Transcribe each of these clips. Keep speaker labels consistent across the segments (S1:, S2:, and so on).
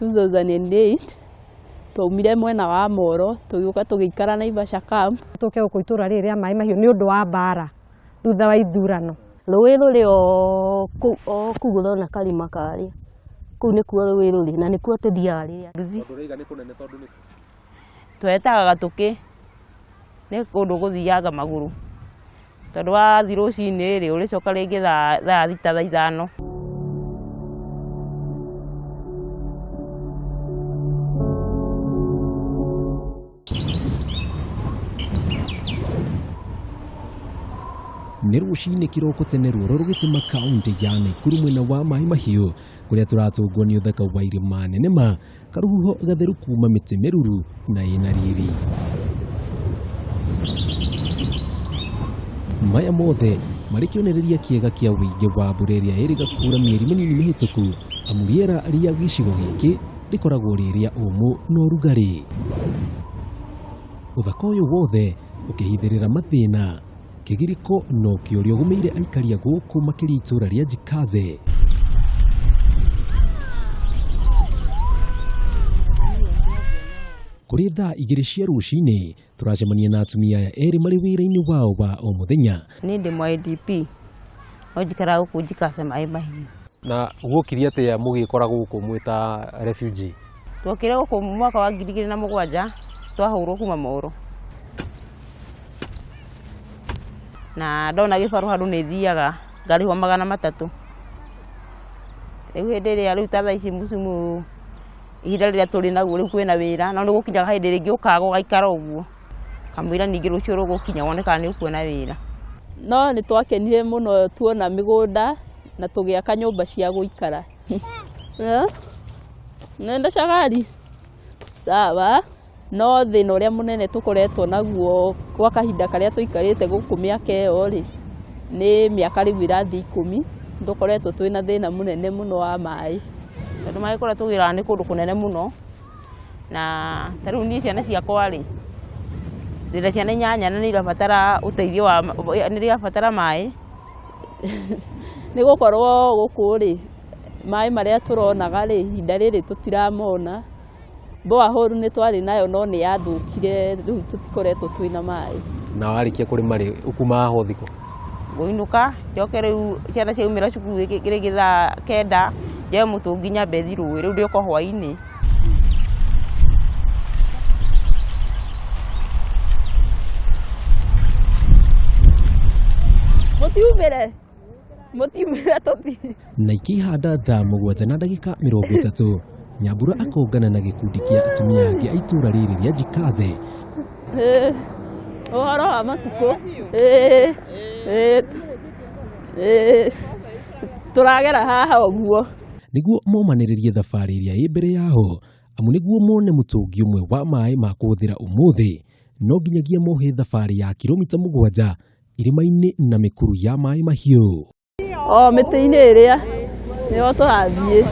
S1: 2008 twaumire mwena wa Moro tugiuka tugikara na Naivasha camp
S2: tuke guku itura riri ria Maai Mahiu ni undu wa mbara thutha wa ithurano.
S3: Rũĩ rũrĩ o kũu gũthona karima karĩa kũu nĩkuo rũĩ rũrĩ na nĩkuo tũthiaga rĩrĩa nduthi.
S4: Twetaga Gatũkĩ nĩ kũndũ gũthiaga magũrũ tondũ wathiĩ rũcinĩ rĩ ũrĩcoka rĩngĩ thaa thita thaa ithano.
S5: Nĩ rũcinĩ kĩroko tene ruoro rũgĩtema kaunti ya Nakuru mwena wa Maai Mahiu kũrĩa tũratũngwo nĩ ũthaka wa irĩma nene ma karũhuho gatheru kuma mĩtĩ mĩruru na ĩna riri. Maya mothe marĩ kĩonereria kĩega kĩa wĩingĩ wa mbura ĩrĩa ĩrĩga kuura mĩeri mĩnini mĩhĩtũku amu rĩera rĩa gĩcigo gĩkĩ rĩkoragwo rĩrĩa ũmũ na ũrugarĩ. Ũthaka ũyũ wothe ũkĩhithĩrĩra mathĩna kigiriko no kĩũria gũmĩire aikaria gũkũ makĩria itũra rĩa Jikaze. Kũrĩ thaa 2 cia rũcinĩ tũracemania na atumia erĩ marĩ wĩra-inĩ wao wa o mũthenya.
S4: Niĩ ndĩ mwa IDP no njikaraga gũkũ Jikaze Maai Mahiu.
S6: Na gũkiri atĩa mũgĩkora gũkũ mwĩta refugee?
S4: Twokire gũkũ mwaka wa 2007 twahũrwo kuma Moro. Na ndona gĩbarũ handũ nĩ thiaga ngarĩhwo 300. Rĩu hĩndĩ ĩrĩa rĩu ta thaa ici mũcimu ihinda rĩrĩa tũrĩ naguo rĩu kwĩna wĩra no nĩ gũkinyaga hĩndĩ rĩngĩ ũkaga ũgaikara ũguo kamwĩra ningĩ rũciũ rũgũkinya wone kana nĩ ũkuona wĩra.
S1: No nĩ twakenire mũno tuona mĩgũnda na tũgĩaka nyũmba cia gũikara. Nenda shagari sawa no thĩna ũrĩa mũnene tũkoretwo naguo kwa kahinda karĩa tũikarĩte gũkũ mĩaka ĩyo rĩ nĩ mĩaka rĩu ĩrathiĩ 10 tũkoretwo twĩna thĩna mũnene mũno wa maĩ
S4: tondũ maĩ kũrĩa tũgĩraga nĩ kũndũ kũnene mũno na ta rĩu niĩ ciana ciakwa rĩ ndĩna ciana inyanya na nĩ irabatara ũteithio wa nĩ irabatara maĩ.
S1: Nĩ gũkorwo gũkũ rĩ maĩ marĩa tũronaga rĩ ihinda rĩrĩ tũtiramona. Borehole nĩ twarĩ nayo no nĩ yathũkire rĩu tũtikoretwo twĩna maĩ.
S6: Na warĩkia kũrĩma rĩ ukuma ho thikũ?
S4: Ngũinũka njoke rĩu ciana ciaumĩra cukuru rĩngĩ thaa 9 njoe mũtũngi nyambe thiĩ rũĩ rĩu ndĩoka hwaĩ-inĩ. Mũtiumĩre tũthiĩ.
S5: Na ikĩhanda thaa 7:30 Nyambura akongana na gĩkundi kĩa atumia angĩ a itũra rĩrĩ rĩa Jikaze.
S1: Ũhoro wa matukũ. Tũragera haha ũguo.
S5: Nĩguo momanĩrĩrie thabarĩ ĩrĩa ĩ mbere yao amu nĩguo mone mũtũngi ũmwe wa maĩ ma kũhũthĩra ũmũthĩ no nginyagia mohe thabarĩ ya kilomita 7 irĩma-inĩ na mĩkuru ya Maai Mahiu.
S1: O mĩtĩ-inĩ ĩrĩa nĩyo tũrathiĩ.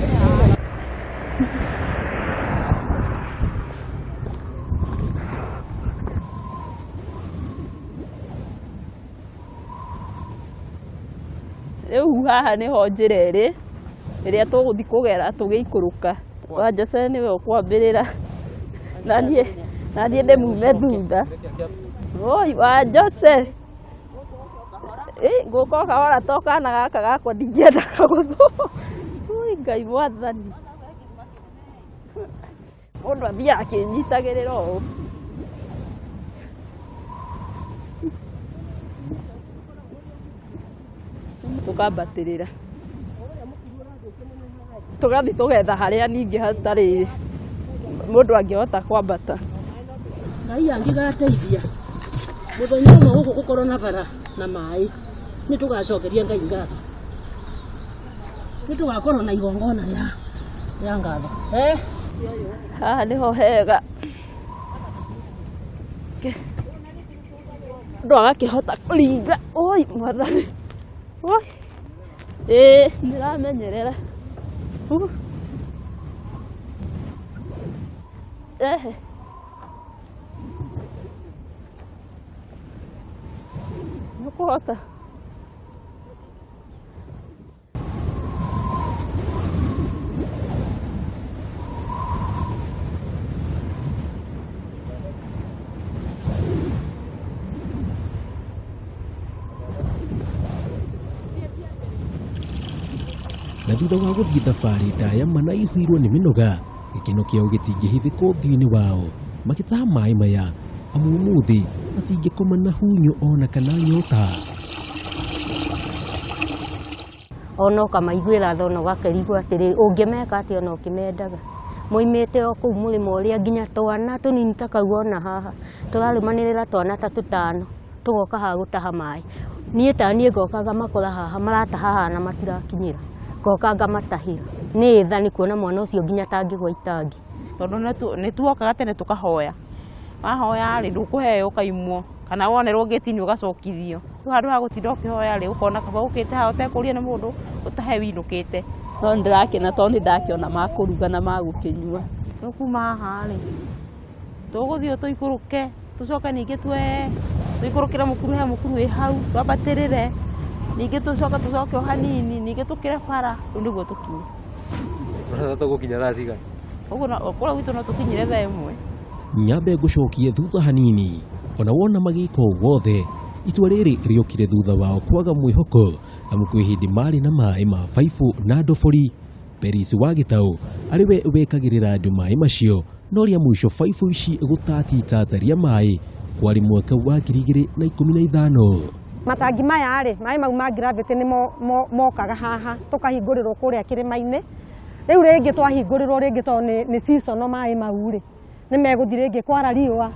S1: Rĩu haha nĩho njĩra ĩrĩ ĩrĩa tũgũthiĩ kũgera tũgĩikũrũka. Wanjose nĩwe ũkwambĩrĩra na niĩ ndĩmume thutha. Oi Wanjose ngũka kahora to kana gaka gakwa ndingĩenda kagũthwo. Oi Ngai mwathani. Mũndũ athiaga akĩnyitagĩrĩra ũũ. Tũkambatĩrĩra tũgathiĩ tũgetha harĩa ningĩ hatarĩ mũndũ angĩhota kwambata.
S3: Ngai angĩgateithia mũthenya ũmwe gũkũ gũkorwo na bara na maĩ nĩ tũgacokeria Ngai ngatho. Nĩ tũgakorwo na igongona ya ngatho.
S1: Haha nĩho hega andũ agakĩhota kũringa. Oi mwathani. Oi nĩramenyerera. Nĩũkũhota.
S5: thutha wa gũthiĩ thabarĩ ndaya manaihũirwo nĩ mĩnoga, gĩkeno kĩao gĩtingĩhithĩka ũthiũ-inĩ wao magĩtaha maĩ maya amu ũmũthĩ matingĩkoma na hunyo ona kana nyota.
S7: Ona ũkamaiguĩra tha ona ũgakerigwo atĩrĩ ũngĩmeka atĩa ona ũkĩmendaga. Moimĩte o kũu mũrĩmo ũrĩa nginya twana tũnini ta kau ona haha tũrarũmanĩrĩra twana ta tũtano tũgoka haha gũtaha maĩ. Niĩ ta niĩ ngokaga makora haha marataha haha na matirakinyĩra, ngoka ngamatahĩra. Nĩ tha nĩ kuona mwana ũcio nginya tangĩgwa itangi.
S4: Tondũ nĩ tuokaga tene tũkahoya, wahoya rĩ ndũkũheo kaimwo kana wonerwo gĩtini ũgacokithio. Rĩu handũ ha gũtinda ũkĩhoya rĩ ũkona kaba ũkĩte haha ũtekũria nĩ mũndũ ũtahe winũkĩte.
S1: No ndĩrakena tondũ nĩ ndakĩona ma kũruga na ma gũkĩnyua.
S4: Tũkuma haha rĩ tũgũthiĩ tũikũrũke tũcoke ningĩ tũikũrũkĩre mũkuru he mũkuru wĩ hau twambatĩrĩre ningĩ tũcoke o hanini ningĩ tũkĩre bara rĩu nĩguo tũkinye.
S6: Ũrenda tũgũkinya thaa cigana?
S4: Ũguo kũrĩa gwitũ no tũkinyire thaa ĩmwe.
S5: Nyambe ngũcokie thutha hanini, ona wona magĩka wothe itua rĩrĩ rĩokire thutha wao kwaga mwĩhoko amu kwĩ hĩndĩ marĩ na maĩ ma baibũ na ndobori. Perisi wa Gĩtaũ arĩwe wekagĩrĩra andũ maĩ macio, no rĩa mũico baibũ ici gũtatitaria maĩ kwarĩ mwaka wa 2015.
S2: Matangi maya rĩ, maĩ mau ma gravity nĩ mokaga haha tũkahingũrĩrwo kũrĩa kĩrĩma-inĩ. Rĩu rĩngĩ twahingũrĩrwo rĩngĩ tondũ nĩ season maĩ mau rĩ nĩ megũthiĩ rĩngĩ kwara riũa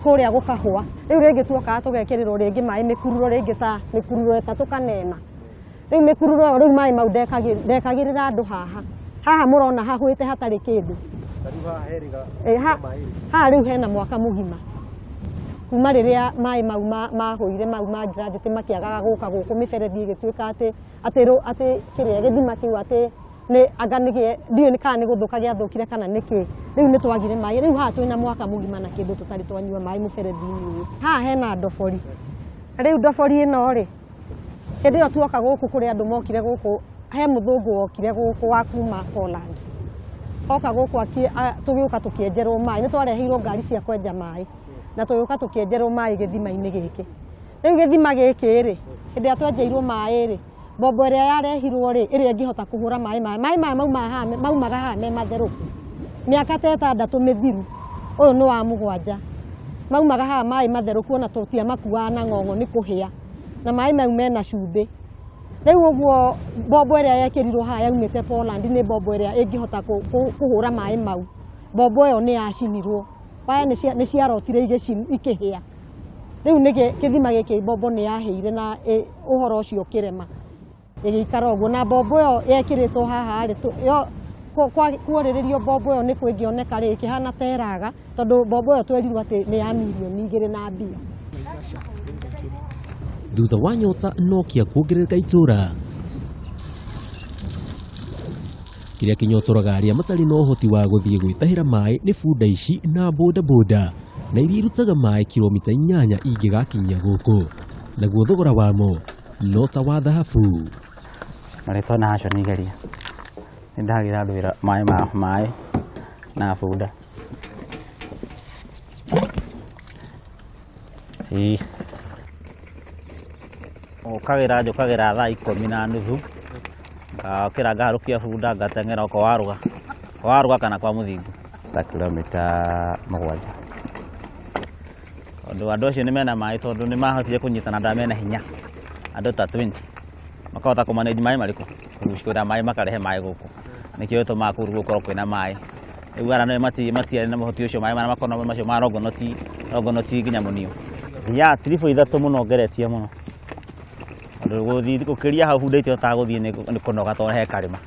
S2: kũrĩa gũkahũa. Rĩu rĩngĩ tuokaga tũgekĩrĩrwo rĩngĩ maĩ mĩkururo rĩngĩ ta mĩkururo ĩtatũ kanena. Rĩu mĩkururo ĩyo rĩu maĩ mau ndekagĩrĩra andũ haha mũrona hahũĩte hatarĩ kĩndũ. Haha rĩu hena mwaka mũgima kuma rĩrĩa maĩ mau mahũire mau ma gravity makĩagaga gũka gũkũ mĩberethi ĩgĩtuĩka atĩ kĩrĩa gĩthima kĩu atĩ anga ndiũĩ kana nĩ gũthũka gĩathũkire kana nĩkĩ. Rĩu nĩ twagire maĩ, rĩu haha twĩna mwaka mũgima na kĩndũ tũtarĩ twanyua maĩ mũberethi-inĩ ũyũ. Haha hena ndobori, rĩu ndobori ĩno rĩ hĩndĩ ĩyo tuoka gũkũ kũrĩ andũ mokire gũkũ, he mũthũngũ wokire gũkũ wa kuma Poland. Oka gũkũ tũgĩũka tũkĩenjerwo maĩ, nĩ twareheirwo ngari cia kwenja maĩ na tũgĩũka tũkĩenjerwo maĩ gĩthima-inĩ gĩkĩ. Rĩu gĩthima gĩkĩ rĩ hĩndĩ ĩrĩa twenjeirwo maĩ rĩ mbombo ĩrĩa yarehirwo rĩ ĩrĩa ĩngĩhota kũhũra maĩ maya maumaga haha me matherũku mĩaka ta 6 mĩthiru, ũyũ nĩ wa 7 maumaga haha maĩ matherũku ona tũtiamakuaga na ng'ong'o nĩ kũhĩa na maĩ mau mena cumbĩ. Rĩu ũguo mbombo ĩrĩa yekĩrirwo haha yaumĩte Poland nĩ mbombo ĩrĩa ĩngĩhota kũhũra maĩ mau. Mbombo ĩyo nĩ yacinirwo, waya nĩ ciarotire ikĩhĩa. Rĩu nĩ gĩthima gĩkĩ mbombo nĩ yahĩire na ũhoro ũcio ũkĩrema ĩgĩikara ũguo, na mbombo ĩyo yekĩrĩtwo haha rĩ kuorĩrĩrio mbombo ĩyo nĩ kwĩngĩoneka rĩ ĩkĩhana ta ĩraga tondũ mbombo ĩyo twerirwo atĩ nĩ ya mirioni 2 na mbia.
S5: Thutha wa Nyota nokia kuongerereka itũra kĩrĩa kĩnyotoraga arĩa matarĩ na ũhoti wa gũthiĩ gwĩtahĩra maĩ nĩ bunda ici na bodaboda na iria irutaga maĩ kilomita 8 ingĩgakinyia gũkũ, naguo thogora wamo no ta wa thahabu.
S8: Marĩtwa na haco nĩgeria nĩ ndagĩra andũ wĩra maĩ na bunda. Ũkagĩra njũkagĩra thaa 10:30 ngakĩra ngaharũkia bunda ngateng'era kwa waruga kana kwa mũthingu ta kilomita 7. Andũ acio nĩ mena maĩ tondũ nĩ mahotire kũnyitana nda mena hinya andũ ta 20 makahota kũmanage maĩ marĩkũ kũrucĩra maĩ makarehe maĩ gũkũ nĩkĩo gĩtũmaga kũu gũkorwo kwĩna maĩ. Rĩu arĩa matiarĩ na mũhoti ũcio maĩ marĩa makoragwo macio ma rongonoti nginya mũnio ya tiribũ 3 mũno ngeretie mũno. Andũ gũthiĩ gũkĩria hau bunda itihotaga gũthiĩ nĩ kũnoga tondũ he karĩma.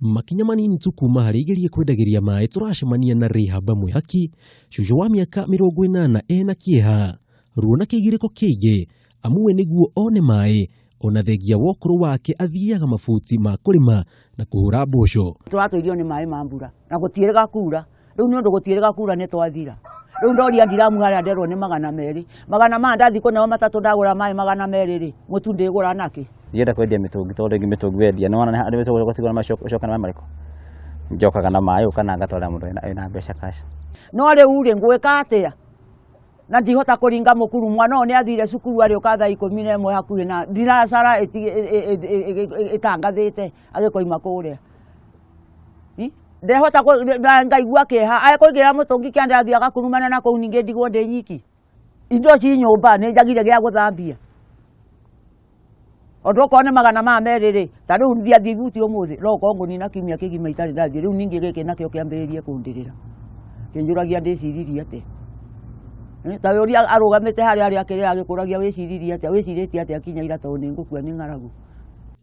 S5: Makinya manini tu kuma harĩ igerie kwendagĩria maĩ tũracemania na Rehab Mwĩhaki, cũcũ wa mĩaka 80 ena kĩeha, ruo na kĩgirĩko kĩingĩ amu we nĩguo one maĩ ona thengia wa ũkũrũ wake athiaga mabuti ma kũrĩma na kũhũra mboco.
S9: Tũratũirio nĩ maĩ ma mbura na gũtiĩrĩga kuura, rĩu nĩ ũndũ gũtiĩrĩga kuura nĩ twathira. Rĩu ndoria ndiramu harĩa nderwo nĩ 200, 200 ndathi kũneo 3 ndagũra maĩ 200 rĩ mũtu ndĩgũra nakĩ.
S8: Ndienda kwendia mĩtũngi tondũ ĩngĩ mĩtũngi wendia nĩwona nĩ handũ gũtigwo na macoka na maĩ marĩkũ. Njokaga na maĩ ũkana ngatwara mũndũ ena mbeca cash.
S9: No rĩu rĩ ngwĩka atĩa? na ndihota kuringa mukuru mwana one athire cukuru ari ukatha 11 hakuhi na ndiracara itangathite agikoima kuria ndehota ngaigua kiha akuigira mutungi kia ndathiaga kurumana na kuu ningi ndigwo ndi nyiki indo ci nyumba ni njagire gia guthambia ondo kone magana ma meriri ta riu ndia thiuti umuthi ro kongo ni na kiumia kigima itari ndathi riu ningi giki nakio kiambiririe kundirira kinjuragia ndiciririe ate ta uria arugamite hari ari akirira agikuragia wiciririe ate wiciritie ate akinya ira to ni ngukua ni ngaragu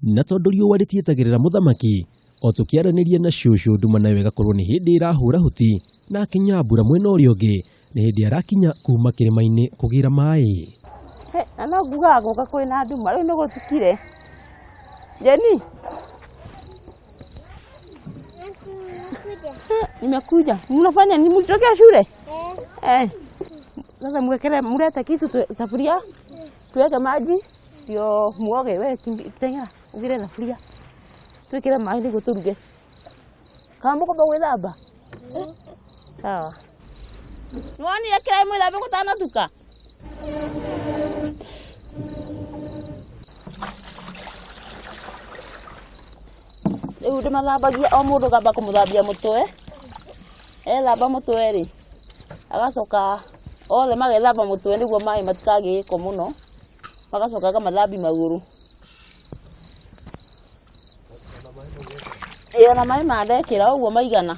S5: na tondu riua ritietagirira muthamaki o tukiaraniria na shushu nduma nayo igakorwo ni hindi irahura huti na akinya mbura mwena uria ungi ni hindi arakinya kuma kirima-ini kugira maai
S4: na no nguga guka kwina nduma riu ni gutukire Jeni nimekuja mnafanya ni mlitokea shule sasa mwekele mlete kitu safuria tuweke maji ndio muoge wewe tenga vile safuria tuwekele maji guturuge kama mko gwithamba sawa nwani yakira mwithamba gutana tuka riu ndimathambagia o mundu gamba kumuthambia mutwe ethamba mutwe ri agacoka othe magethamba mutwe niguo maai matikagiko muno magacoka gamathambi maguru na maai mandekira uguo maigana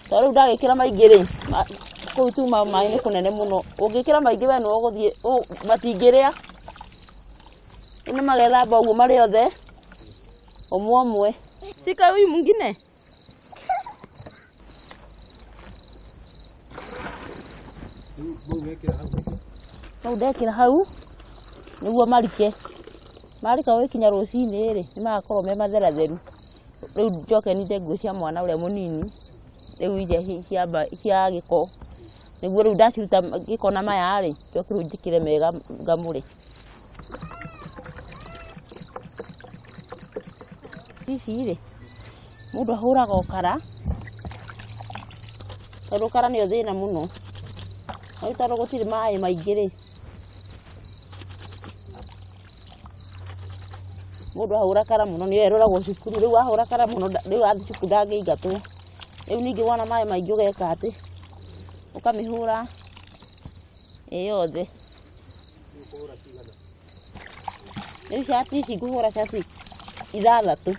S4: to riu ndagikira maingi ri kuu tu maai ni kunene muno ungikira maingi we no uguthie matingiria ni magethamba uguo mari othe omwe sika huyu mwingine ndekira hau niguo marika wikinya rucini ri ni magakorwo me matheratheru riu njoke ninde nguo cia mwana uria munini riu ije cia giko niguo riu ndaciruta giko na maya ri njoke riu njikire mega ngamure ici ri mundu ahuraga ukara tondu ukara nio thina muno riu tondu gutiri maai maingi ri mundu ahura kara muno nio eroragwo cukuru riu ahura kara muno riu athi cukuru ndangĩingatwo riu ningi wona maai maingi ugeka ati ukamihura yothe riu cati ici nguhura cati 6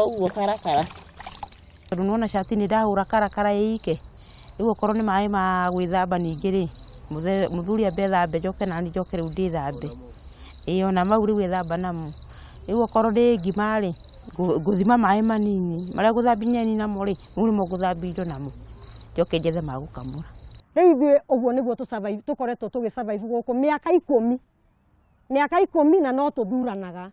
S4: uguo karakara tondu nona cati ni ndahura karakara ike riu okorwo ni maai ma gwithamba ningi ri muthuri ambe thambe njoke nani njoke riu ndithambe ona mau riu ithamba namo riu okorwo ndi ngima ri nguthima maai manini maria guthambia nyeni namo ri riu nimo nguthambia indo namo njoke njethe ma gukamura
S2: riu ithuĩ ũguo nĩguo tũkoretwo tũgĩsurvive gũkũ mĩaka 10 na no tũthuranaga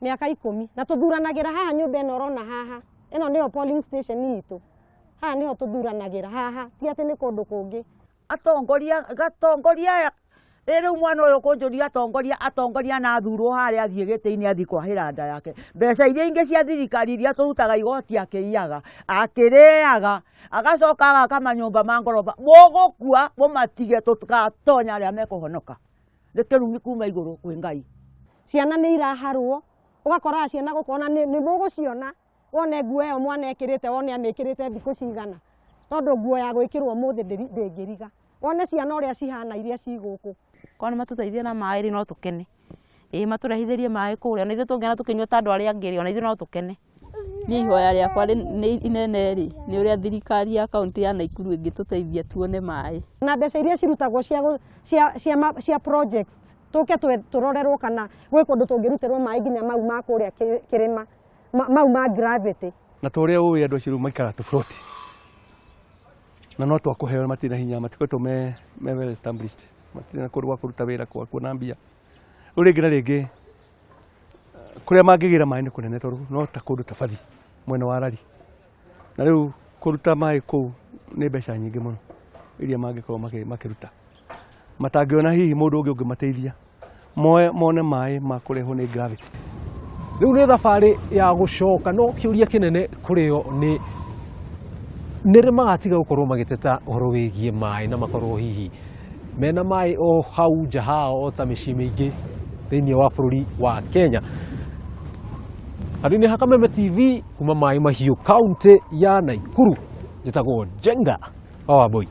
S2: mĩaka 10 na tũthuranagĩra haha nyũmba ĩno ũrona haha ĩno nĩyo polling station itũ haha nĩho tũthuranagĩra haha ti atĩ nĩ kũndũ kũngĩ gatongoria riu mwana uyu kunjuria atongoria na thurwo haria athie giti-ini athi kwahira nda yake mbeca iria ingi cia thirikari iria turutaga igoti akĩiyaga akĩrĩaga agacoka agaka manyũmba ma ngoroba mũgũkua mũmatige tũtigatonya arĩa mekũhonoka nĩ kĩrumi kuma igũrũ kwĩ Ngai ciana nĩ iraharwo ũgakora ciana gũkona nĩ mũgũciona wone nguo ĩyo mwana ekĩrĩte wone amĩkĩrĩte thikũ cigana tondũ nguo ya gwĩkĩrwo mũthĩ ndĩngĩriga wone ciana ũrĩa cihana iria ci gũkũ
S4: korwo matuteithie na maai ri no tukene maturehithirie maai kuria na ithuĩ tũngĩona tũkĩnyua ta andũ arĩa angĩ ri ona ithuĩ no tukene
S1: niĩ ihoya rĩakwa inene ri nĩ ũrĩa thirikari ya kaunti ya Naikuru ĩngĩtũteithia tuone maai
S2: na mbeca iria cirutagwo cia projects tũke tũrorerwo kana gwĩ kũndũ tũngĩrutĩrwo maai nginya mau ma kũrĩa kĩrĩma mau ma gravity
S10: na tũrĩa ũĩ andũ acio maikara tũburoti na no twakũheo matirĩ hinya matikoretwo me well established matirĩ na kũndũ gwa kũruta wĩra kwa kuona mbia rĩu rĩngĩ na rĩngĩ kũrĩa mangĩgĩra maĩ nĩ kũnene tondũ no ta kũndũ ta Bathi mwena wa Rari na rĩu kũruta maĩ kũu nĩ mbeca nyingĩ mũno iria mangĩkorwo makĩruta matangĩona hihi mũndũ ũngĩ ũngĩmateithia mone maĩ ma kũrehwo nĩ gravity.
S6: Rĩu nĩ thabarĩ ya gũcoka no kĩũria kĩnene kũrĩo nĩ nere magatiga gukorwo magiteta uhoro wigie mai na makorwo hihi mena mai o hau jahao o ta mĩciĩ mĩingĩ thĩinĩ wa bũrũri wa Kenya. Harĩ-inĩ ha Kameme TV kuma Maai Mahiu kaunti ya Nakuru, njĩtagwo Njenga wa Wambui.